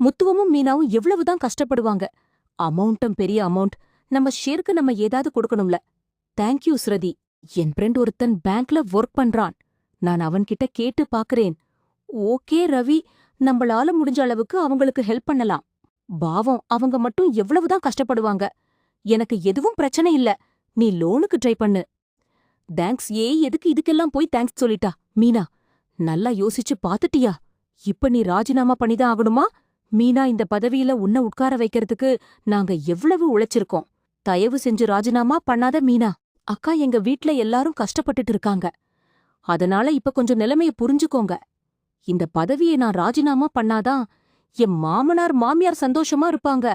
முத்துவமும் மீனாவும் எவ்வளவுதான் கஷ்டப்படுவாங்க. அமௌண்ட்டும் பெரிய அமௌண்ட். நம்ம ஷேருக்கு நம்ம ஏதாவது கொடுக்கணும்ல. தேங்க்யூ ஸ்ருதி. என் ஃப்ரெண்ட் ஒருத்தன் பேங்க்ல ஒர்க் பண்றான். நான் அவன்கிட்ட கேட்டு பாக்குறேன். ஓகே ரவி, நம்மளால முடிஞ்ச அளவுக்கு அவங்களுக்கு ஹெல்ப் பண்ணலாம். பாவம், அவங்க மட்டும் எவ்வளவுதான் கஷ்டப்படுவாங்க. எனக்கு எதுவும் பிரச்சனை இல்ல. நீ லோனுக்கு ட்ரை பண்ணு. தேங்க்ஸ். எதுக்கு இதுக்கெல்லாம் போய் தேங்க்ஸ் சொல்லிட்டா? மீனா, நல்லா யோசிச்சு பாத்துட்டியா? இப்ப நீ ராஜினாமா பண்ணிதான் ஆகணுமா? மீனா, இந்த பதவியில உன்னை உட்கார வைக்கிறதுக்கு நாங்க எவ்வளவு உழைச்சிருக்கோம். தயவு செஞ்சு ராஜினாமா பண்ணாத மீனா. அக்கா, எங்க வீட்ல எல்லாரும் கஷ்டப்பட்டுட்டு இருக்காங்க. அதனால இப்ப கொஞ்சம் நிலைமைய புரிஞ்சுக்கோங்க. இந்த பதவியை நான் ராஜினாமா பண்ணாதான் என் மாமனார் மாமியார் சந்தோஷமா இருப்பாங்க.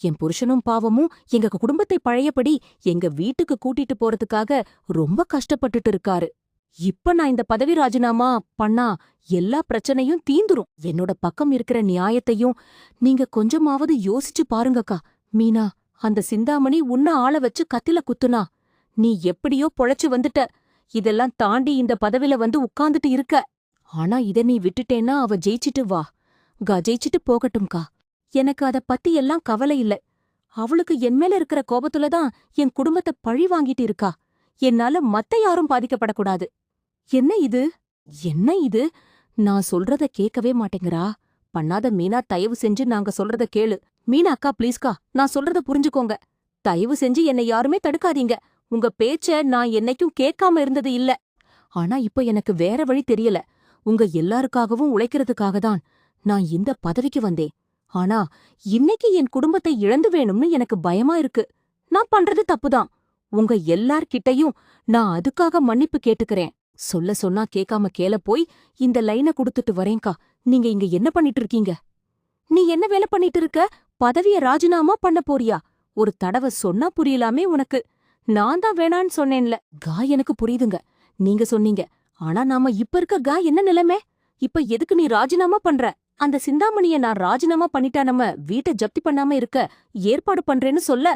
என் புருஷனும் பாவமும் எங்க குடும்பத்தை பழையபடி எங்க வீட்டுக்கு கூட்டிட்டு போறதுக்காக ரொம்ப கஷ்டப்பட்டுட்டு இருக்காரு. இப்ப நான் இந்த பதவி ராஜினாமா பண்ணா எல்லா பிரச்சனையும் தீந்துரும். என்னோட பக்கம் இருக்கிற நியாயத்தையும் நீங்க கொஞ்சமாவது யோசிச்சு பாருங்கக்கா. மீனா, அந்த சிந்தாமணி உன்ன ஆள வச்சு கத்தில குத்துனா. நீ எப்படியோ பொழைச்சு வந்துட்ட. இதெல்லாம் தாண்டி இந்த பதவில வந்து உட்கார்ந்துட்டு இருக்க. ஆனா இத நீ விட்டுட்டேன்னா அவ ஜெயிச்சிட்டு வா. ஜெயிச்சிட்டு போகட்டும்கா. எனக்கு அத பத்தி எல்லாம் கவலை இல்ல. அவளுக்கு என் மேல இருக்கிற கோபத்துலதான் என் குடும்பத்தை பழி வாங்கிட்டு இருக்கா. என்னால மத்த யாரும் பாதிக்கப்படக்கூடாது. என்ன இது? என்ன இது? நான் சொல்றத கேட்கவே மாட்டேங்கிறா. பண்ணாத மீனா, தயவு செஞ்சு நாங்க சொல்றத கேளு. மீனா அக்கா, ப்ளீஸ்கா, நான் சொல்றத புரிஞ்சுக்கோங்க. தயவு செஞ்சு என்னை யாருமே தடுக்காதீங்க. உங்க பேச்ச நான் என்னைக்கும் கேட்காம இருந்தது இல்ல. ஆனா இப்ப எனக்கு வேற வழி தெரியல. உங்க எல்லாருக்காகவும் உழைக்கிறதுக்காக தான் நான் இந்த பதவிக்கு வந்தேன். ஆனா இன்னைக்கு என் குடும்பத்தை இழந்து வேணும்னு எனக்கு பயமா இருக்கு. நான் பண்றது தப்புதான். உங்க எல்லார்கிட்டயும் நான் அதுக்காக மன்னிப்பு கேட்டுக்கிறேன். சொல்ல சொன்னா கேட்காம கேல போய் இந்த லைன குடுத்துட்டு வரேன்கா. நீங்க இங்க என்ன பண்ணிட்டு இருக்கீங்க? நீ என்ன வேலை பண்ணிட்டு இருக்க? பதவிய ராஜினாமா பண்ண போறியா? ஒரு தடவை சொன்னா புரியலாமே உனக்கு. நான் தான் வேணான்னு சொன்னேன்ல. எனக்கு புரியுதுங்க. நீங்க சொன்னீங்க. ஆனா நாம இப்ப இருக்க என்ன நிலைமை? இப்ப எதுக்கு நீ ராஜினாமா பண்ற? அந்த சிந்தாமணிய நான் ராஜினாமா பண்ணிட்டா நம்ம வீட்டை ஜப்தி பண்ணாம இருக்க ஏற்பாடு பண்றேன்னு சொல்ல.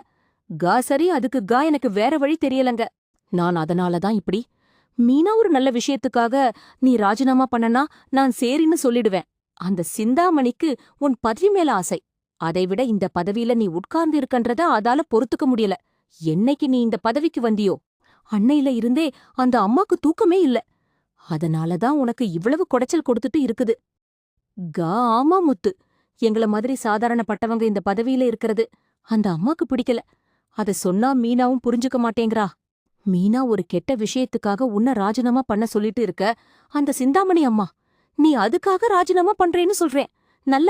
சரி, அதுக்கு எனக்கு வேற வழி தெரியலங்க. நான் அதனாலதான் இப்படி. மீனா ஒரு நல்ல விஷயத்துக்காக நீ ராஜினாமா பண்ணனா நான் சரின்னு சொல்லிடுவேன். அந்த சிந்தாமணிக்கு உன் பதவி மேல ஆசை. அதைவிட இந்த பதவியில நீ உட்கார்ந்து இருக்கன்றத அதால பொறுத்துக்க முடியல. என்னைக்கு நீ இந்த பதவிக்கு வந்தியோ அன்னையில இருந்தே அந்த அம்மாக்கு தூக்கமே இல்ல. அதனாலதான் உனக்கு இவ்வளவு குடைச்சல் கொடுத்துட்டு இருக்குது. ஆமா முத்து, எங்கள மாதிரி சாதாரணப்பட்டவங்க இந்த பதவியில இருக்கிறது அந்த அம்மாக்கு பிடிக்கல. அத சொன்னா மீனாவும் புரிஞ்சுக்க மாட்டேங்கிறா. மீனா ஒரு கெட்ட விஷயத்துக்காக உன்னை ராஜினாமா பண்ண சொல்லிட்டு இருக்க. அந்த சிந்தாமணி அம்மா, நீ அதுக்காக ராஜினாமா பண்றேன்னு சொல்றேன். நல்ல